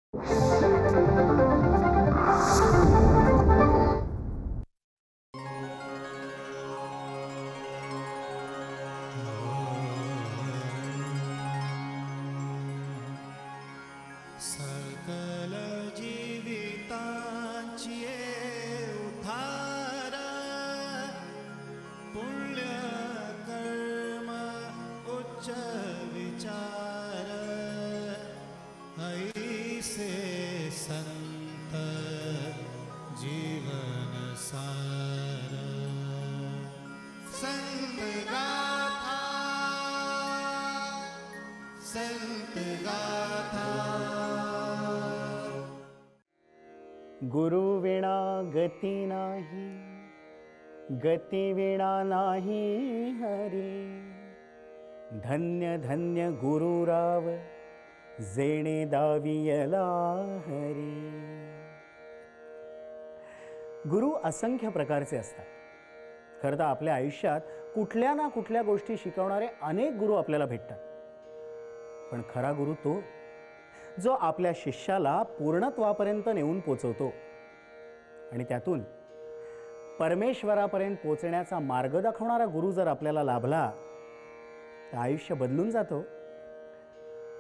सकल जीवितांची उद्धार पुण्य कर्म उच्च विचार ऐसे संत जीवन सार संत गाथा संत गाथा। गुरु विना गती नाही, गती विना नाही हरी। धन्य धन्य गुरुराव जेणे दावियला हरी। गुरु असंख्य प्रकारचे असतात। खरं तर आपल्या आयुष्यात कुठल्या ना कुठल्या गोष्टी शिकवणारे अनेक गुरु आपल्याला भेटतात, पण खरा गुरु तो जो आपल्या शिष्याला पूर्णत्वापर्यंत नेऊन पोचवतो आणि त्यातून परमेश्वरापर्यंत पोचण्याचा मार्ग दाखवणारा गुरु जर आपल्याला लाभला तर आयुष्य बदलून जातो।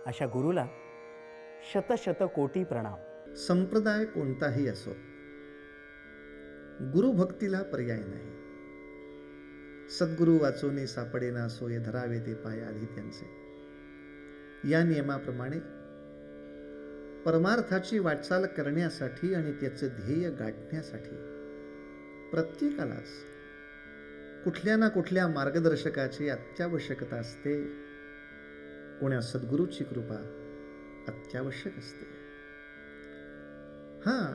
अशा गुरुला शत शत कोटी प्रणाम। संप्रदाय कोणताही असो, गुरुभक्तीला पर्याय नाही। सद्गुरु वाचोनी सापडेना सोय धरावे ते पाय आधी त्यांचे। या नियमाप्रमाणे परमार्थाची वाटचाल करण्यासाठी आणि त्याचे ध्येय गाठण्यासाठी प्रत्येकालाच कुठल्या ना कुठल्या मार्गदर्शकाची अत्यावश्यकता असते। कोण्या सद्गुरूची कृपा अत्यावश्यक असते। हां,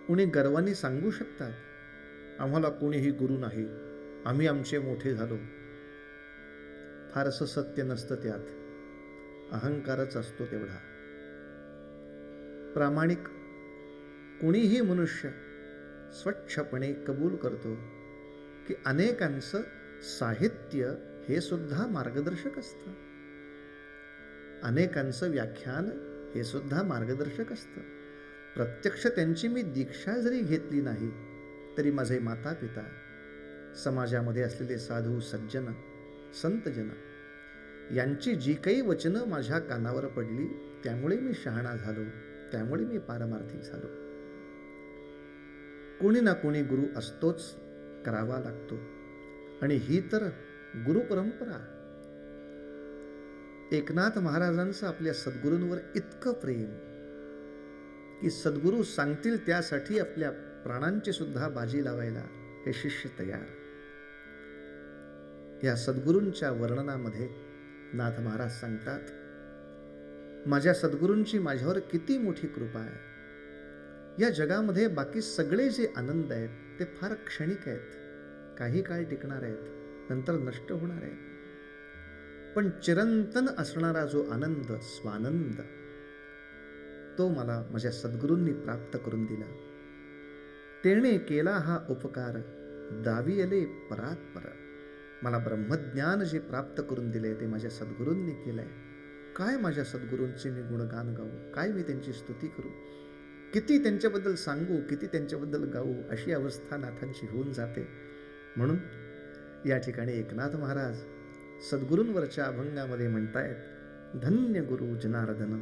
कोणी गर्वाने सांगू शकतात, आम्हाला कोणीही गुरु नाही, आम्ही आमचे मोठे झालो। फारसं सत्य नसतं त्यात, अहंकारच असतो तेवढा। प्रामाणिक कोणीही मनुष्य स्वच्छपणे कबूल करतो की अनेकांचं साहित्य हे सुद्धा मार्गदर्शक असतं, अनेकांचं व्याख्यान हे सुद्धा मार्गदर्शक असतं। प्रत्यक्ष त्यांची मी दीक्षा जरी घेतली नाही तरी माझे माता पिता, समाजामध्ये असलेले साधू सज्जन संतजन यांची जी काही वचनं माझ्या कानावर पडली त्यामुळे मी शहाणा झालो, त्यामुळे मी पारमार्थिक झालो। कोणी ना कोणी गुरु असतोच, करावा लागतो। आणि ही तर गुरु परंपरा। एकनाथ महाराजांचं आपल्या सद्गुरूंवर इतकं प्रेम की सद्गुरू सांगतील त्यासाठी आपल्या प्राणांची सुद्धा बाजी लावायला हे शिष्य तयार। या सद्गुरूंच्या वर्णनामध्ये नाथ महाराज सांगतात, माझ्या सद्गुरूंची माझ्यावर किती मोठी कृपा आहे। या जगामध्ये बाकी सगळे जे आनंद आहेत ते फार क्षणिक आहेत, काही काळ टिकणार आहेत, नंतर नष्ट होणार आहेत। पण चिरंतन असणारा जो आनंद, स्वानंद, तो मला माझ्या सद्गुरूंनी प्राप्त करून दिला। तेणे केला हा उपकार, दावियले परात्पर। मला ब्रह्मज्ञान जे प्राप्त करून दिले ते माझ्या सद्गुरूंनी केलंय। काय माझ्या सद्गुरूंचे मी गुणगान गाऊ, काय मी त्यांची स्तुती करू, किती त्यांच्याबद्दल सांगू, किती त्यांच्याबद्दल गाऊ, अशी अवस्था नाथांची होऊन जाते। म्हणून या ठिकाणी एकनाथ महाराज सद्गुरूंवरच्या अभंगामध्ये म्हणतायत, धन्य गुरु जनार्दन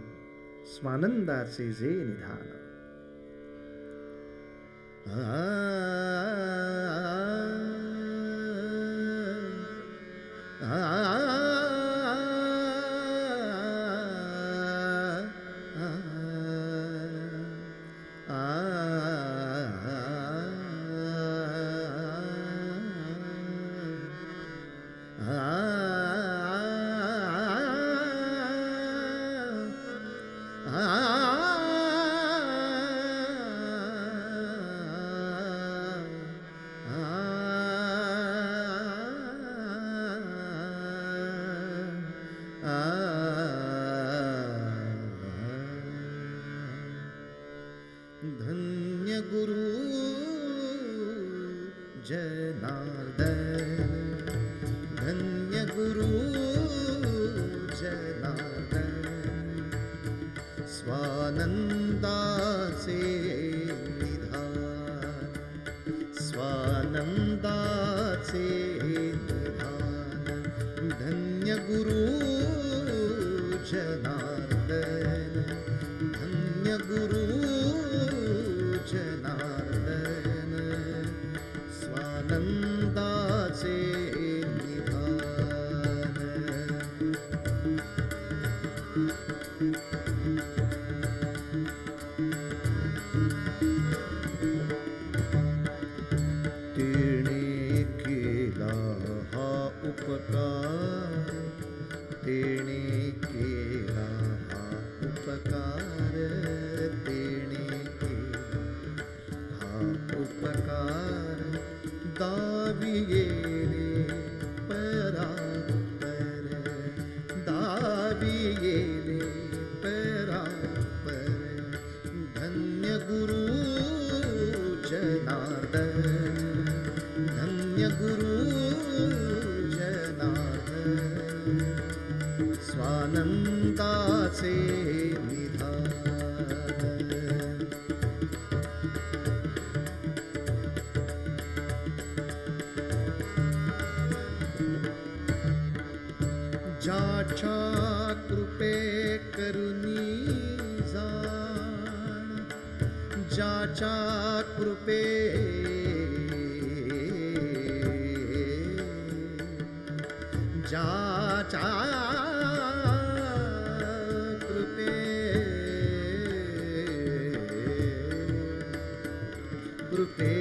स्वानंदाचे जे निधान। धन्य गुरु जनार्दन, धन्य गुरु जनार्दन, स्वानंद स्वानंदाचे निधान, स्वानंदाचे निधान, धन्य गुरु जनार्दन, धन्य गुरु जनार्दन, स्वानंदाचे निधान. तेणे केला हा उपकार, तेणे केला हा उपकार, तेणे केला हा उपकार, दावी येणे परापर, दावी येणे परापर, धन्य गुरु जनार्दन, धन्य गुरु जनार्दन, स्वानंदाचे निधान. ज्याच्या कृपे करुणी जाण, ज्याच्या कृपे ज्याच्या कृपे कृपे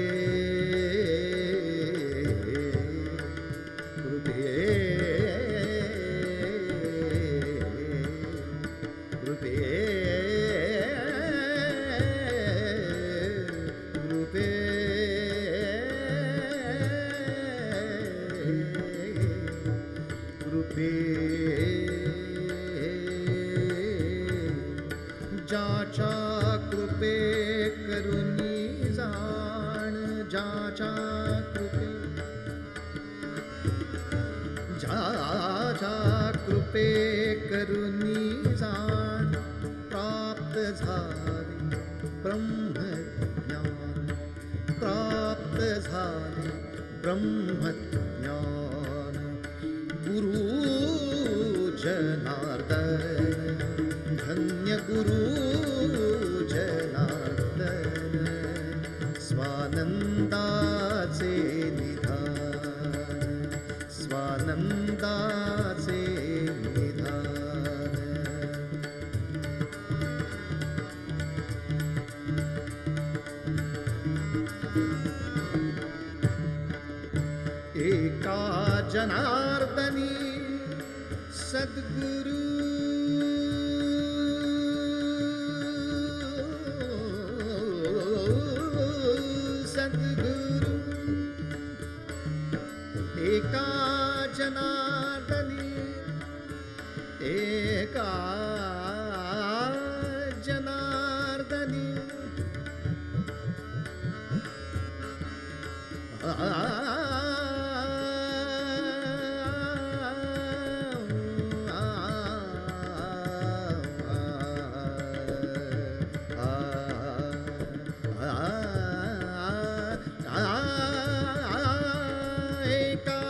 कृपे कृपे कृपे कृपे ज्याच्या कृपे करुणी जाण, ज्याच्या कृपे ज्याच्या कृपे करुणी जाण, प्राप्त झाले ब्रह्मज्ञान, प्राप्त झाले ब्रह्मज्ञान, गुरु जनार्दन, धन्य गुरु जनार्दन, स्वानंदाचे निधान, स्वानंदाचे निधान. एका जनार्दनी सद्गुरु, सद्गुरु, एका जनार्दनी, एका जनार्दनी, एका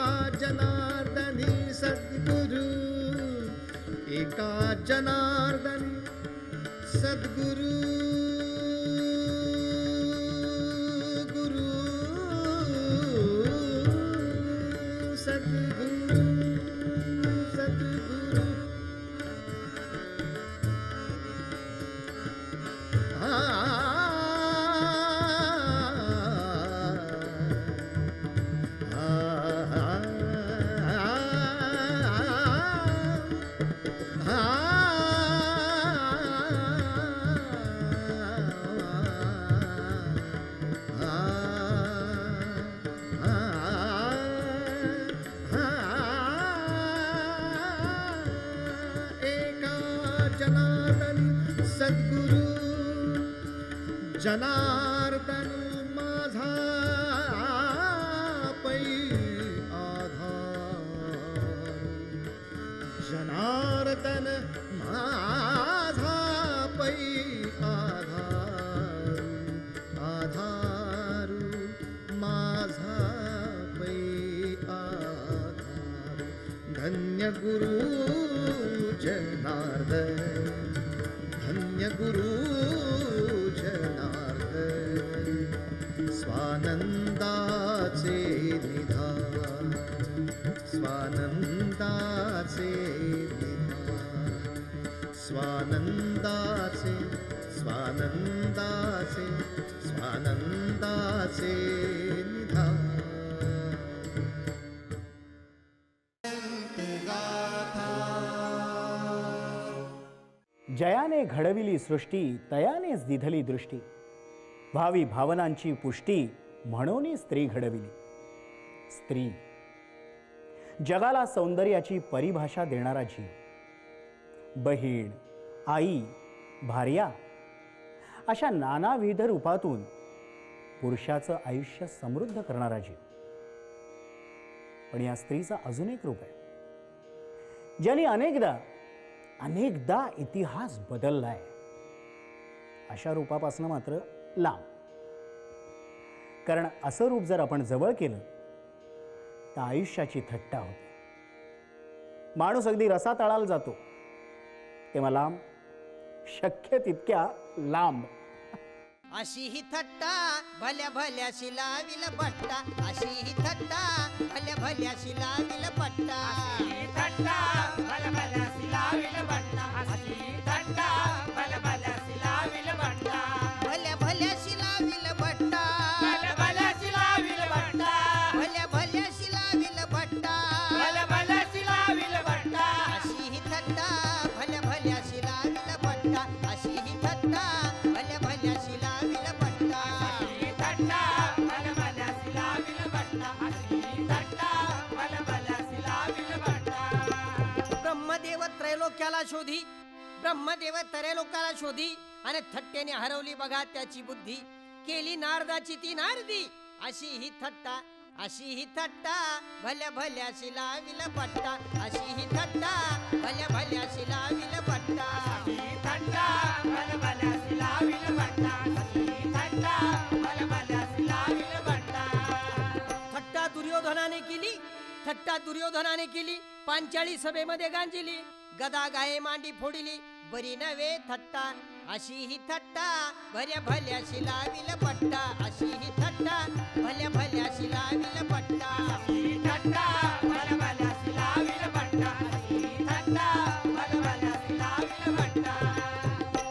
जनार्दनी सद्गुरु, एका जनार्दनी सद्गुरु, गुरु सद्गुरु, सद्गुरु, सद्गुरु जनार्दन माझा पै आधार, जनार्दन माझा पै आधार. धन्य गुरु जनार्दन, धन्य गुरु जनार्दन, स्वानंदाचे निधान, स्वानंदाचे निधान, स्वानंदाचे, स्वानंदाचे, स्वानंदाचे निधान. जयाने घडविली सृष्टी, तयानेच दिधली दृष्टी, भावी भावनांची पुष्टी म्हणून स्त्री घडविली. स्त्री जगाला सौंदर्याची परिभाषा देणारा जीव, बहीण, आई, भार्या अशा नानाविध रूपातून पुरुषाचं आयुष्य समृद्ध करणारा जीव. पण या स्त्रीचं अजून एक रूप आहे, ज्याने अनेकदा इतिहास बदललाय. अशा रूपापासून मात्र लांब. कारण असं रूप जर आपण जवळ केलं तर आयुष्याची थट्टा होते. माणूस अगदी रसातळाला जातो तेव्हा लांब, शक्य तितक्या लांब. अशी ही थट्टा भल्या भल्याशी लाविल पट्टा, अशी ही थट्टा भल्या भल्याशी लाविल पट्टा, थट्टा भल्या भल्याशी लाविल पट्टा, अशी थट्टा भल्या भल्याशी लाविल पट्टा, भल्या भल्याशी लाविल पट्टा, भल्या भल्याशी लाविल पट्टा, भल्या भल्याशी लाविल पट्टा, भल्या भल्याशी लाविल पट्टा, अशी ही थट्टा भल्या भल्याशी लाविल पट्टा, अशी ही थट्टा भल्या भल्याशी लाविल पट्टा, थट्टा भल्या भल्याशी लाविल पट्टा, अशी थट्टा भल्या भल्याशी लाविल पट्टा. ब्रह्मदेव त्रैलोक्याला शोधी, ब्रह्मदेव त्रैलोक्याला शोधी आणि थट्टेने हरवली बघा त्याची बुद्धी, केली नारदाची ती नारदी. अशी ही थट्टा, अशी ही थट्टा भल्या भल्याशी लाविल पट्टा, अशी ही थट्टा भल्या भल्याशी लाविल पट्टा, थट्टा भल्या भल्याशी लाविल पट्टा, अशी थट्टा भल्या भल्याशी लाविल पट्टा. थट्टा दुर्योधनाने केली, थट्टा दुर्योधनाने केली, पांचाळी सभेमध्ये गांजिली, गदा गाये मांडी फोडिली, बरी नव्हे थट्टा. अशी ही थट्टा भल्या भल्याशी लाविल पट्टा, अशी ही थट्टा भल्या भल्याशी लाविल पट्टा, थट्टा भल्या भल्याशी लाविल पट्टा, अशी थट्टा भल्या भल्याशी लाविल पट्टा.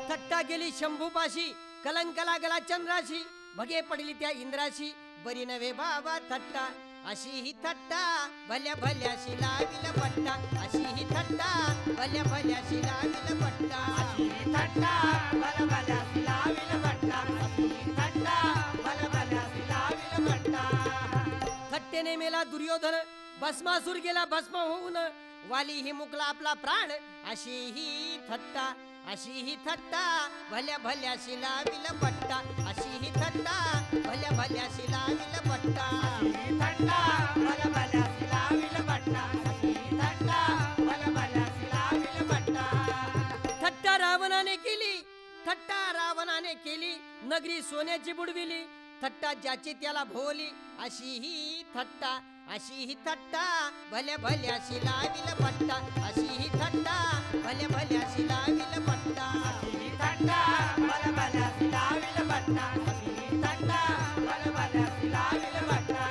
थट्टा गेली शंभूपाशी, कलंक लागला चंद्राशी, भगे पडली त्या इंद्राशी, बरी नव्हे बाबा थट्टा. अशी ही थट्टा भल्या भल्याशी लाविल पट्टा, अशी ही थट्टा भल्या भल्याशी लाविल पट्टा, थट्टा भल्या भल्याशी लाविल पट्टा, अशी थट्टा भल्या भल्याशी लाविल पट्टा. थट्टेने मेला दुर्योधन, भस्मासूर गेला भस्म होऊन, वाली ही मुकला आपला प्राण. अशी ही थट्टा, अशी ही थट्टा भल्या भल्याशी लाविल पट्टा, अशी ही थट्टा भल्या भल्याशी लाविल पट्टा, थट्टा भल्या भल्याशी लाविल पट्टा, अशी थट्टा भल्या भल्याशी लाविल पट्टा. थट्टा रावणाने केली, थट्टा रावणाने केली, नगरी सोन्याची बुडविली, थट्टा ज्याची त्याला भोवली. अशी ही थट्टा, अशी ही थट्टा भल्या भल्याशी लाविल पट्टा, अशी ही थट्टा भल्या भल्याशी लाविल पट्टा, थट्टा भल्या भल्याशी लाविल पट्टा, अशी थट्टा भल्या भल्याशी लाविल पट्टा.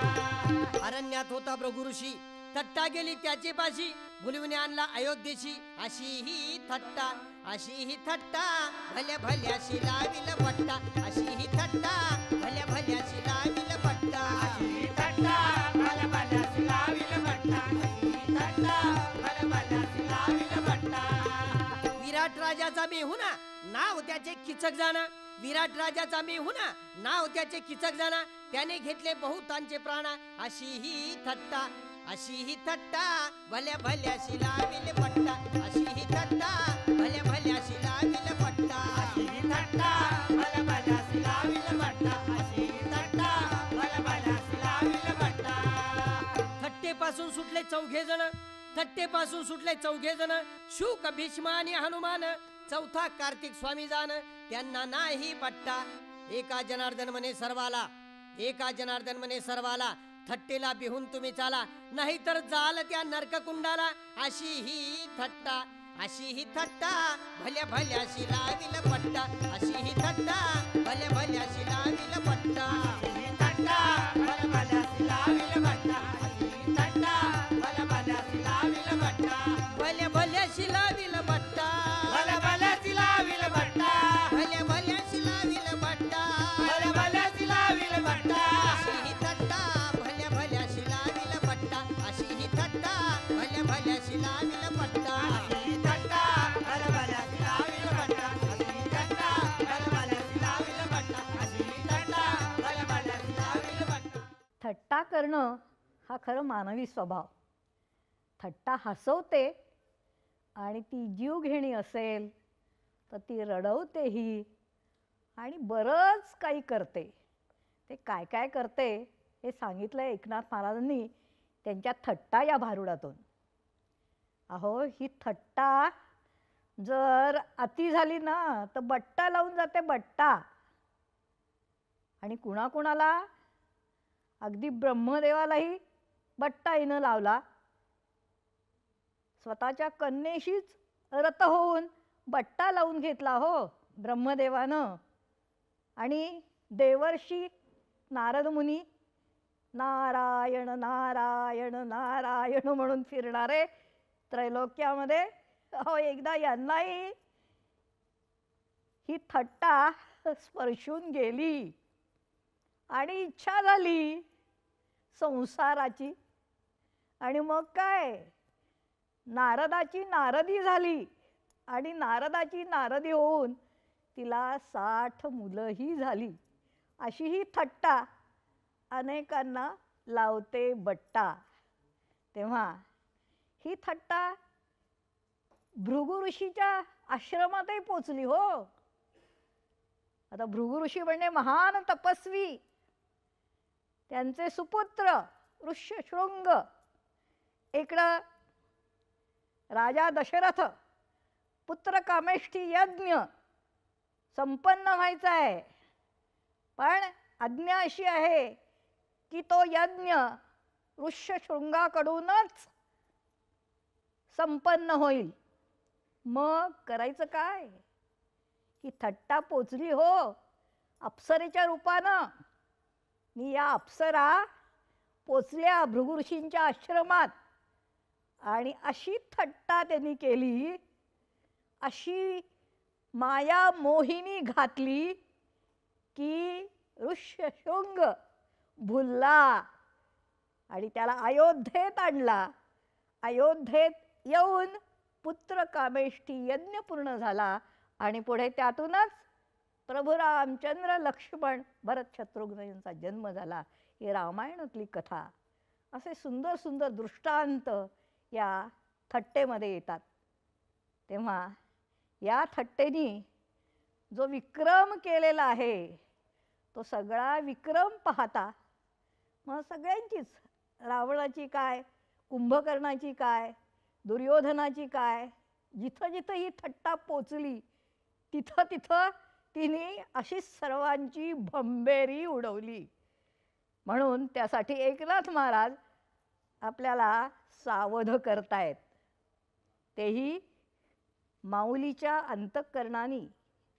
अरण्यात होता भृगु ऋषी, थट्टा गेली त्याची पाशी, भुलवून आणला अयोध्येशी. अशी ही थट्टा, अशी ही थट्टा भल्या भल्याशी लाविल पट्टा, अशी ही थट्टा भल्या भल्याशी लाविल पट्टा, थट्टा भल्या भल्याशी लाविल पट्टा, अशी थट्टा भल्या भल्याशी लाविल पट्टा. विराट राजाचा मेहुणा, नाव त्याचे किचक जाणा, विराट राजाचा मेहुणा, नाव त्याचे किचक जाणा, त्याने घेतले बहुतांचे प्राण. अशी ही थट्टा, अशी ही थट्टा भल्या भल्याशी लाविल पट्टा, अशी ही थट्टा भल्या भल्याशी लाविल पट्टा, थट्टा भल्या भल्याशी लाविल पट्टा, अशी थट्टा भल्या भल्याशी लाविल पट्टा. थट्टेपासून सुटले चौघे जण, थट्टेपासून सुटले चौघे जण, शुक, भीष्म आणि हनुमान, चौथा कार्तिक स्वामी जाण, त्यांना नाही पट्टा. एका जनार्दन म्हणे सर्वाला, एका जनार्दन म्हणे सर्वाला, थट्टेला बिहून तुम्ही चाला, नाहीतर जाल त्या नरककुंडाला. अशी ही थट्टा, अशी ही थट्टा, भल्या भल्याशी लाविल पट्टा. अशी ही थट्टा, भल्या भल्याशी लाविल पट्टा. ही थट्टा भलभल्यासी लाविल बट्टा. ही थट्टा भलभल्यासी लाविल बट्टा. भल्या भल्याशी लाविल पट्टा. भलभल्यासी लाविल बट्टा. भल्या भल्याशी लाविल पट्टा. भलभल्यासी लाविल बट्टा. अशी ही थट्टा, भल्या भल्याशी लाविल पट्टा. अशी ही थट्टा, भल्या भल्याशी लाविल पट्टा. ही थट्टा भलभल्यासी लाविल बट्टा. ही थट्टा भलभल्यासी लाविल बट्टा. ही थट्टा भलभल्यासी लाविल बट्टा. थट्टा करणं हा खरं मानवी स्वभाव. थट्टा हसवते आणि ती जीवघेणी असेल तर ती रडवतेही आणि बरंच काही करते. ते काय काय करते हे सांगितलं आहे एकनाथ महाराजांनी त्यांच्या थट्टा या भारुडातून. अहो, ही थट्टा जर अति झाली ना तर बट्टा लावून जाते, बट्टा. आणि कुणाकुणाला, अगदी ब्रह्मदेवालाही बट्टा हिनं लावला. स्वतःच्या कन्येशीच रत होऊन बट्टा लावून घेतला हो ब्रह्मदेवानं. आणि देवर्षी नारद मुनी नारायण नारायण नारायण म्हणून फिरणारे त्रैलोक्यामध्ये, अहो एकदा यांनाही ही थट्टा स्पर्शून गेली आणि इच्छा झाली संसाराची. आणि मग काय, नारदाची नारदी झाली आणि नारदाची नारदी होऊन तिला 60 मुलंही झाली. अशी ही थट्टा अनेकांना लावते बट्टा. तेव्हा ही थट्टा भृगु ऋषीच्या आश्रमातही पोचली हो. आता भृगु ऋषी म्हणजे महान तपस्वी, त्यांचे सुपुत्र ऋष्यशृंग. इकडं राजा दशरथ पुत्रकामेष्ठी यज्ञ संपन्न व्हायचा आहे, पण आज्ञा अशी आहे की तो यज्ञ ऋष्यशृंगाकडूनच संपन्न होईल. मग करायचं काय की थट्टा पोचली हो अप्सरेच्या रूपानं. मी या अप्सरा पोचल्या भृगु ऋषींच्या आश्रमात आणि अशी थट्टा त्यांनी केली, अशी माया मोहिनी घातली की ऋष्यशृंग भुलला आणि त्याला अयोध्येत आणला. अयोध्येत येऊन पुत्रकामेष्ठी यज्ञ पूर्ण झाला आणि पुढे त्यातूनच प्रभू रामचंद्र लक्ष्मण भरत शत्रुघ्न यांचा जन्म झाला. ही रामायणातली कथा. असे सुंदर सुंदर दृष्टांत या थट्टेमध्ये येतात. तेव्हा या थट्टेनी जो विक्रम केलेला आहे तो सगळा विक्रम पाहता मग सगळ्यांचीच, रावणाची काय, कुंभकर्णाची काय, दुर्योधनाची काय, जिथं जिथं ही थट्टा पोचली तिथं तिथं तिने अशीच सर्वांची भंबेरी उडवली. म्हणून त्यासाठी एकनाथ महाराज आपल्याला सावध करतायत. तेही माऊलीच्या अंतःकरणानी,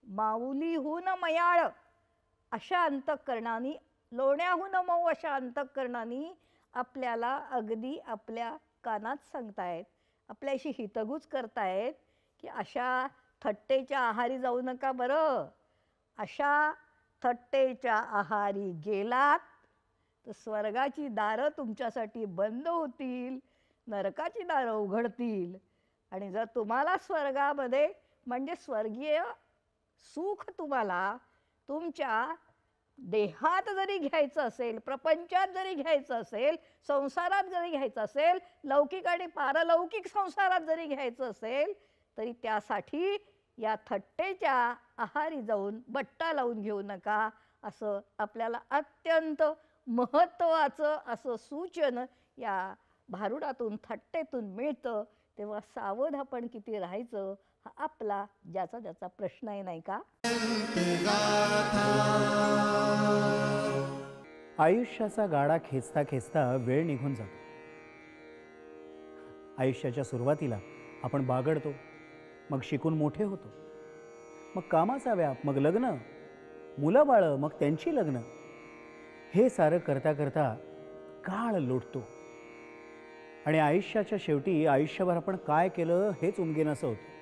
माऊलीहून मयाळ अशा अंतःकरणानी, लोण्याहून मऊ अशा अंतःकरणानी आपल्याला अगदी आपल्या कानात सांगतायत, आपल्याशी हितगुज करतायत की अशा थट्टेच्या आहारी जाऊ नका बरं. अशा थट्टेच्या आहारी गेलात तर स्वर्गाची दारं तुमच्यासाठी बंद होतील, नरकाची दारं उघडतील. आणि जर तुम्हाला स्वर्गामध्ये म्हणजे स्वर्गीय सुख तुम्हाला तुमच्या देहात जरी घ्यायचं असेल, प्रपंचात जरी घ्यायचं असेल, संसारात जरी घ्यायचं असेल, लौकिक आणि पारलौकिक संसारात जरी घ्यायचं असेल, तरी त्यासाठी या थट्टेच्या आहारी जाऊन बट्टा लावून घेऊ नका. असं आपल्याला अत्यंत महत्त्वाचं असं सूचन या भारुडातून, थट्टेतून मिळतं. तेव्हा सावध आपण किती राहायचं हा आपला ज्याचा ज्याचा प्रश्न आहे, नाही का? आयुष्याचा गाडा खेचता खेचता वेळ निघून जातो. आयुष्याच्या सुरुवातीला आपण बागडतो, मग शिकून मोठे होतो, मग कामाचा व्याप, मग लग्न, मुलं बाळं, मग त्यांची लग्न. हे सारं करता करता काळ लोटतो आणि आयुष्याच्या शेवटी आयुष्यभर आपण काय केलं हेच उमगेनासं होतं.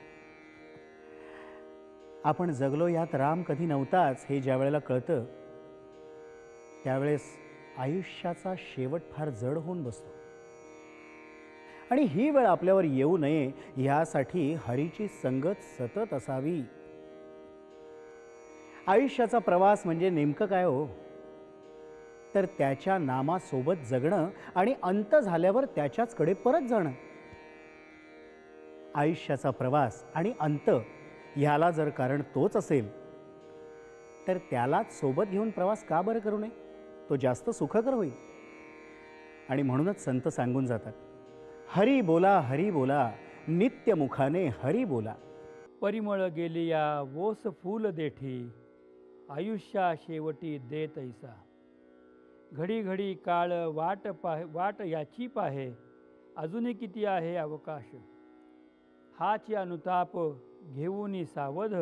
आपण जगलो यात राम कधी नव्हताच हे ज्या वेळेला कळतं त्यावेळेस आयुष्याचा शेवट फार जड होऊन बसतो. आणि ही वेळ आपल्यावर येऊ नये यासाठी हरीची संगत सतत असावी. आयुष्याचा प्रवास म्हणजे नेमकं काय हो? तर त्याच्या नामासोबत जगणं आणि अंत झाल्यावर त्याच्याचकडे परत जाणं. आयुष्याचा प्रवास आणि अंत ह्याला जर कारण तोच असेल तर त्यालाच सोबत घेऊन प्रवास का बरं करू नये? तो जास्त सुखकर होईल. आणि म्हणूनच संत सांगून जातात, हरी बोला नित्य मुखाने हरी बोला. परिमळ गेलिया वोस फूल देठी, आयुष्या शेवटी देत ऐसा. घडी घडी काळ वाट याची पाहे, अजूनही किती आहे अवकाश. हाची अनुताप घेऊनी सावध,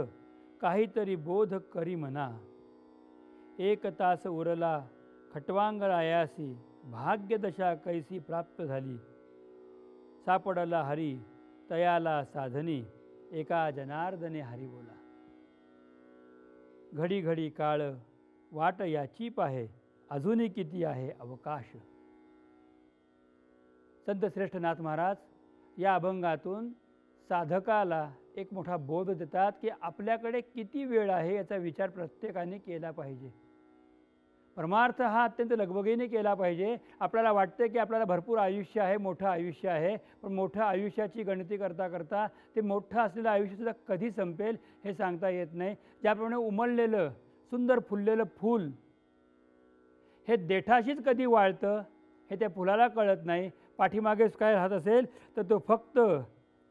काहीतरी बोध करी म्हणा. एक तास उरला खटवांगरायासी, भाग्यदशा कैसी प्राप्त झाली. सापडला हरी तयाला साधनी, एका जनार्दने हरी बोला. घडी घडी काळ वाट याची पाहे, अजूनही किती आहे अवकाश. संत श्रेष्ठ नाथ महाराज या अभंगातून साधकाला एक मोठा बोध देतात की आपल्याकडे किती वेळ आहे याचा विचार प्रत्येकाने केला पाहिजे. परमार्थ हा अत्यंत लगबगीने केला पाहिजे. आपल्याला वाटते की आपल्याला भरपूर आयुष्य आहे, मोठं आयुष्य आहे, पण मोठ्या आयुष्याची गणती करता करता ते मोठं असलेलं आयुष्यसुद्धा कधी संपेल हे सांगता येत नाही. ज्याप्रमाणे उमललेलं सुंदर फुललेलं फूल हे देठाशीच कधी वाळतं हे त्या फुलाला कळत नाही. पाठीमागे काय राहत असेल तर तो फक्त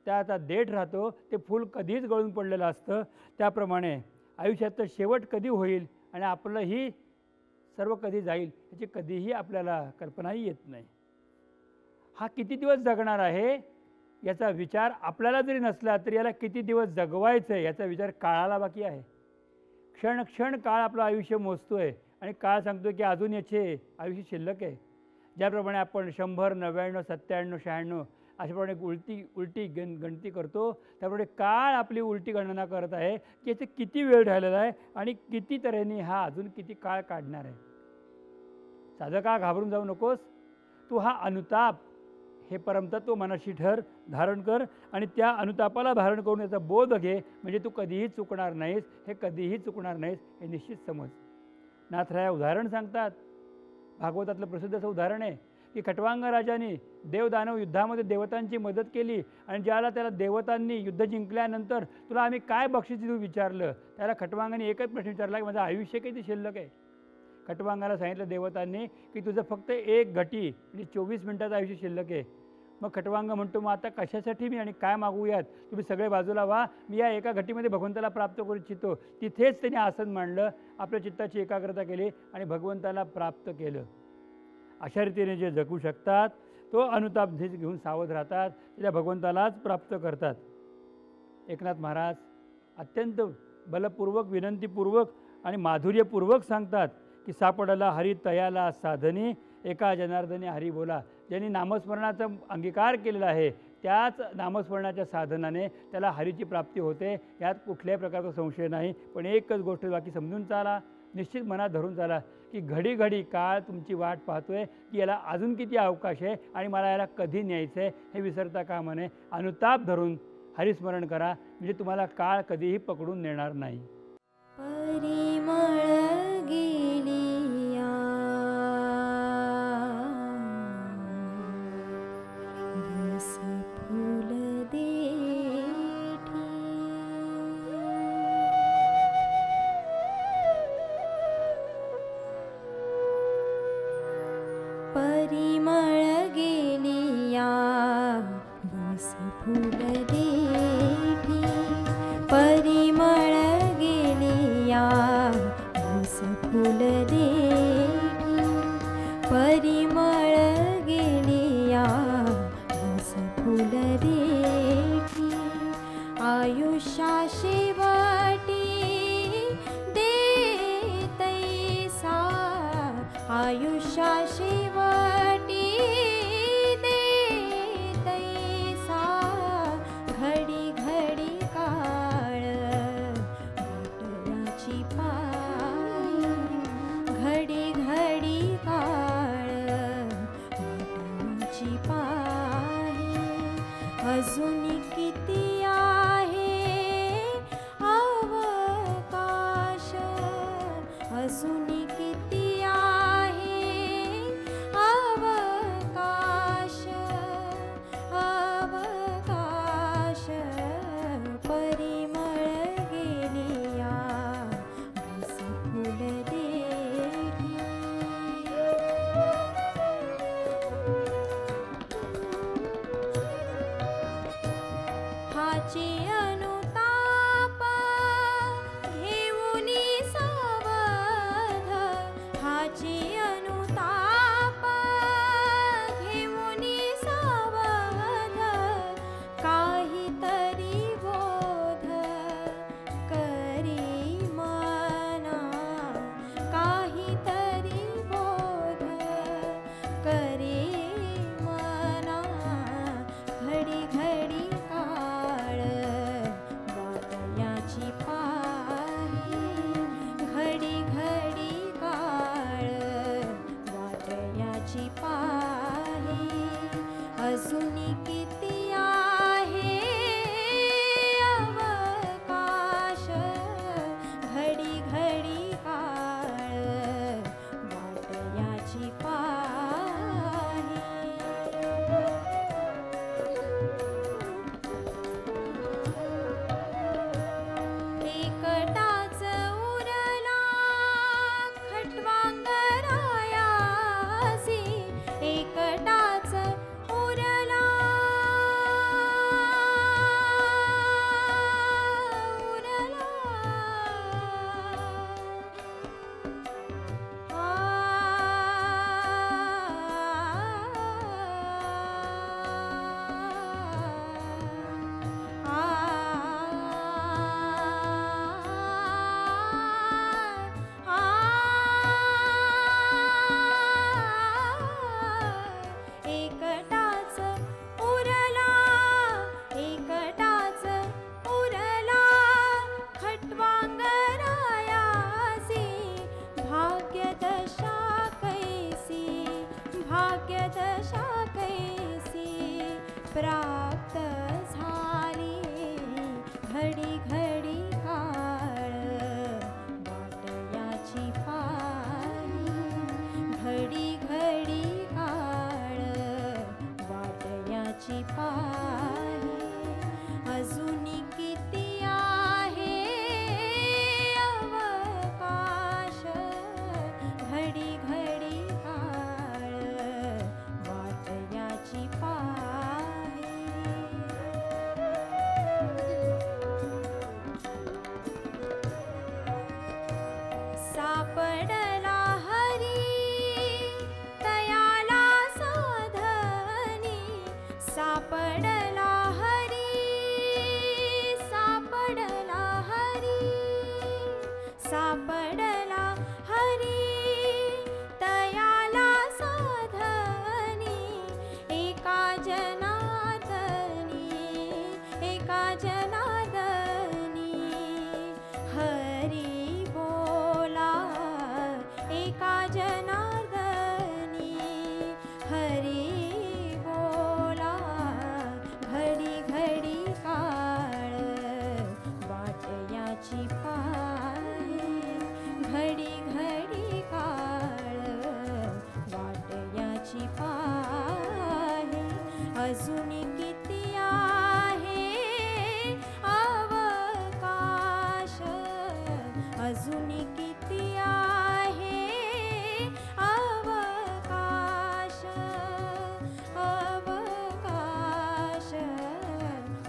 त्याचा देठ राहतो, ते फूल कधीच गळून पडलेलं असतं. त्याप्रमाणे आयुष्याचं शेवट कधी होईल आणि आपलंही सर्व कधी जाईल याची कधीही आपल्याला कल्पनाही येत नाही. हा किती दिवस जगणार आहे याचा विचार आपल्याला जरी नसला तरी याला किती दिवस जगवायचं आहे याचा विचार काळाला बाकी आहे. क्षण क्षण काळ आपलं आयुष्य मोजतो आहे आणि काळ सांगतो की अजून याचे आयुष्य शिल्लक आहे. ज्याप्रमाणे आपण 100, 99, 97, 96 अशाप्रमाणे उलटी गणती करतो, त्याप्रमाणे काळ आपली उलटी गणना करत आहे की याचे किती वेळ राहिलेला आहे आणि किती तऱ्हेने हा अजून किती काळ काढणार आहे. साधका घाबरून जाऊ नकोस. तू हा अनुताप हे परमतत्व मनाशी धारण कर आणि त्या अनुतापाला धारण करून याचा बोध घे, म्हणजे तू कधीही चुकणार नाहीस. हे कधीही चुकणार नाहीस हे निश्चित समज. नाथराया उदाहरण सांगतात. भागवतातलं प्रसिद्ध असं उदाहरण आहे की खटवांग राजाने देवदानव युद्धामध्ये देवतांची मदत केली आणि ज्याला त्याला देवतांनी युद्ध जिंकल्यानंतर तुला आम्ही काय बक्षीस देऊ विचारलं, त्याला खटवांगाने एकच प्रश्न विचारला की माझं आयुष्य किती शिल्लक आहे. खटवांगाला सांगितलं देवतांनी की तुझं फक्त 1 घटी म्हणजे 24 मिनिटाचं आयुष्य शिल्लक आहे. मग खटवांग म्हणतो मग आता कशासाठी मी आणि काय मागूयात, तुम्ही सगळे बाजूला व्हा, मी या एका घटीमध्ये भगवंताला प्राप्त करू इच्छितो. तिथेच त्यांनी आसन मांडलं, आपल्या चित्ताची एकाग्रता केली आणि भगवंताला प्राप्त केलं. अशा रीतीने जे जगू शकतात तो अनुताप घेऊन सावध राहतात, त्या भगवंतालाच प्राप्त करतात. एकनाथ महाराज अत्यंत बलपूर्वक, विनंतीपूर्वक आणि माधुर्यपूर्वक सांगतात की सापडला हरी तयाला साधनी, एका जनार्दनी हरी बोला. ज्यांनी नामस्मरणाचा अंगीकार केलेला आहे त्याच नामस्मरणाच्या साधनाने त्याला हरीची प्राप्ती होते, यात कुठल्याही प्रकारचा संशय नाही. पण एकच गोष्ट बाकी समजून चाला, निश्चित मनात धरून चाला की घडी घडी काळ तुमची वाट पाहतोय की याला अजून किती अवकाश आहे आणि मला याला कधी न्यायचं आहे हे विसरता कामा नये. अनुताप धरून हरिस्मरण करा, म्हणजे तुम्हाला काळ कधीही पकडून नेणार नाही. परिमळ गेलिया रस फूल देठी, परिमळ गेलिया रस फूल देठी, परिमळ गेलिया रस फूल देठी. परिमळ गेलिया रस फुल देठी आयुष्या शेवटी देतैसा आयुष्या शेवटी देतैसा घडी घडी काळ वाटयाची पायी घडी घडी काळ वाटयाची पायी अजून किती आहे अवकाश अजून किती आहे अवकाश अवकाश परिमळ गेलिया रस फुल देठी हाची अनुताप घेऊनी सावध हाची अनुताप घेऊनी सावध काहीतरी बोध करी मना काहीतरी बोध करी मना घडी घडी काळ वाटयाची पायी घडी घडी काळ वाटयाची पायी अजून किती आहे अवकाश घडी घडी काळ वाटयाची पायी एकटाच उरला खटवांगरायासी एकटाच उरला उरला एकटाच उरला एकटाच उरला खटवांगरायासी भाग्यदशा कैसी भाग्यदशा कैसी प्राप्त झाली घडी घडी काळ वाटयाची पायी घडी घडी काळ वाटयाची पायी अजून किती आहे अवकाश घडी घडी काळ वाटयाची पायी सापडला हरी तयाला साधनी सापडला हरी सापडला हरी सापडला हरी तयाला साधनी एका जनार्दनी एका जनार्दनी हरी बोला एका जनार्दनी हरी बोला घडी घडी काळ वाटयाची पायी घडी घडी काळ वाटयाची पायी अजून किती आहे अवकाश अजून किती आहे अवकाश अवकाश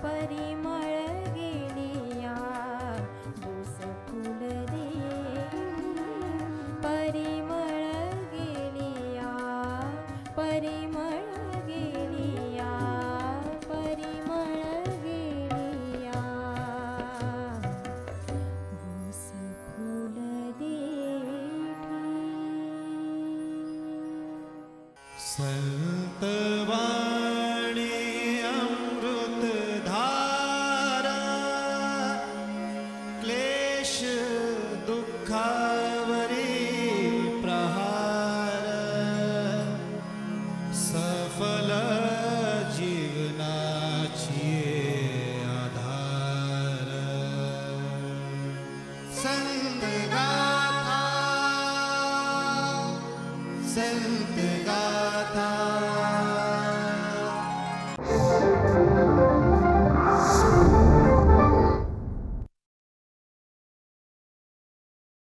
परिमळ गेलिया बोस फुल दे परिमळ गेलिया संतवाणी अमृतधारा क्लेश दुःखा